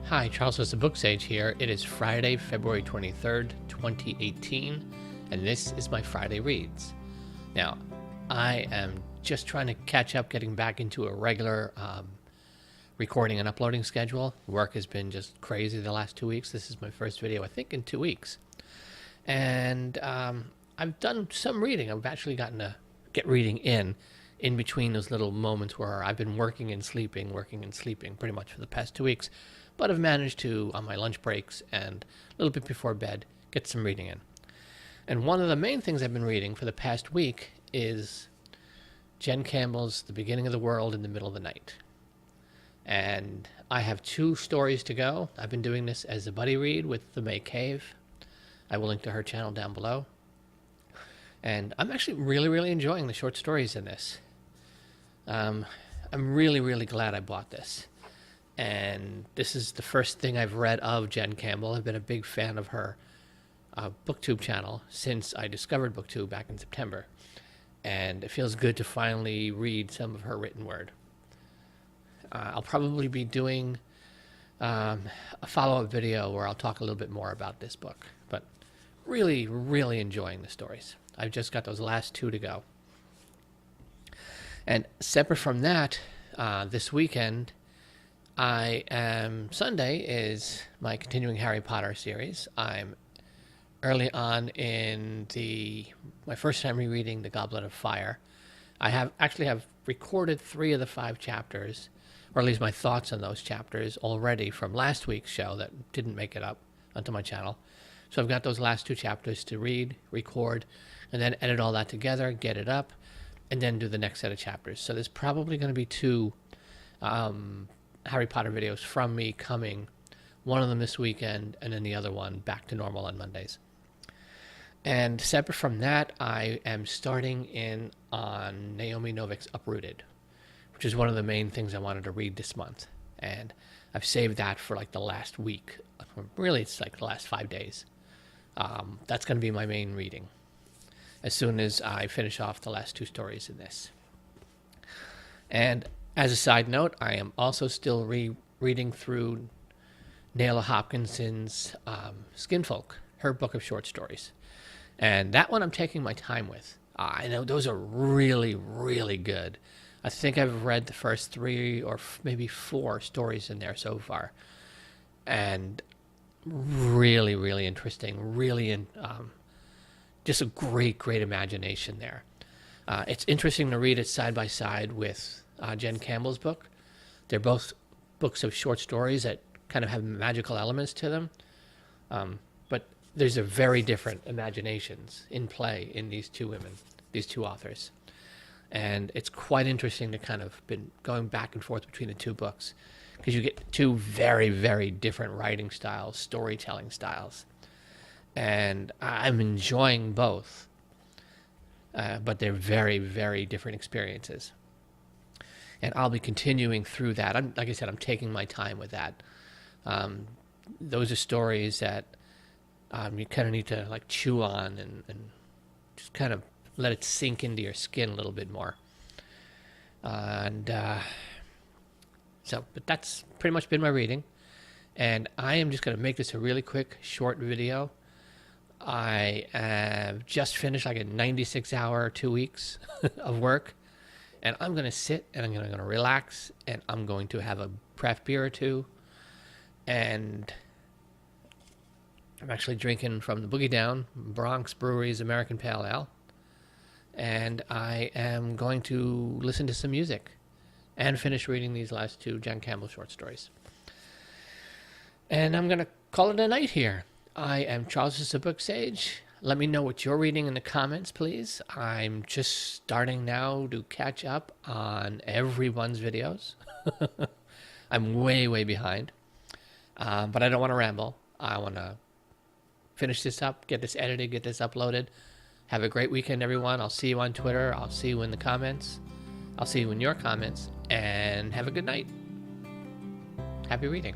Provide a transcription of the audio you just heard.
Hi, Charles with SirBookSage here. It is Friday, February 23rd, 2018, and this is my Friday Reads. Now, I am just trying to catch up, getting back into a regular recording and uploading schedule. Work has been just crazy the last 2 weeks. This is my first video, I think, in 2 weeks. And I've done some reading. I've actually gotten to get reading in between those little moments where I've been working and sleeping pretty much for the past 2 weeks. But I've managed to, on my lunch breaks and a little bit before bed, get some reading in. And one of the main things I've been reading for the past week is Jen Campbell's The Beginning of the World in the Middle of the Night. And I have 2 stories to go. I've been doing this as a buddy read with the Mae Cave. I will link to her channel down below. And I'm actually really enjoying the short stories in this. I'm really glad I bought this. And this is the first thing I've read of Jen Campbell. I've been a big fan of her BookTube channel since I discovered BookTube back in September. And it feels good to finally read some of her written word. I'll probably be doing a follow-up video where I'll talk a little bit more about this book. But really enjoying the stories. I've just got those last 2 to go. And separate from that, this weekend, Sunday is my continuing Harry Potter series. I'm early on in my first time rereading The Goblet of Fire. I have recorded 3 of the 5 chapters, or at least my thoughts on those chapters already from last week's show that didn't make it up onto my channel. So I've got those last 2 chapters to read, record, and then edit all that together, get it up, and then do the next set of chapters. So there's probably going to be 2 Harry Potter videos from me coming, one of them this weekend and then the other one back to normal on Mondays. And separate from that, I am starting in on Naomi Novik's Uprooted, which is one of the main things I wanted to read this month. And I've saved that for like the last week. Really, it's like the last 5 days. That's going to be my main reading as soon as I finish off the last 2 stories in this. And as a side note, I am also still reading through Nayla Hopkinson's Skinfolk, her book of short stories. And that one I'm taking my time with. I know those are really good. I think I've read the first 3 or maybe 4 stories in there so far. And really interesting. Just a great imagination there. It's interesting to read it side by side with Jen Campbell's book. They're both books of short stories that kind of have magical elements to them. But there's a very different imaginations in play in these 2 women, these 2 authors. And it's quite interesting to kind of been going back and forth between the 2 books because you get 2 very different writing styles, storytelling styles. And I'm enjoying both. But they're very different experiences. And I'll be continuing through that. Like I said, I'm taking my time with that. Those are stories that you kind of need to like chew on and just kind of let it sink into your skin a little bit more. But that's pretty much been my reading. And I am just going to make this a really quick, short video. I have just finished like a 96-hour 2 weeks of work. And I'm going to sit and I'm going to relax and I'm going to have a craft beer or 2. And I'm actually drinking from the Boogie Down Bronx Brewery's American Pale Ale. And I am going to listen to some music and finish reading these last 2 Jen Campbell short stories. And I'm going to call it a night here. I am Charles with SirBookSage. Let me know what you're reading in the comments, please. I'm just starting now to catch up on everyone's videos. I'm way behind. But I don't want to ramble. I want to finish this up, get this edited, get this uploaded. Have a great weekend, everyone. I'll see you on Twitter. I'll see you in the comments. I'll see you in your comments. And have a good night. Happy reading.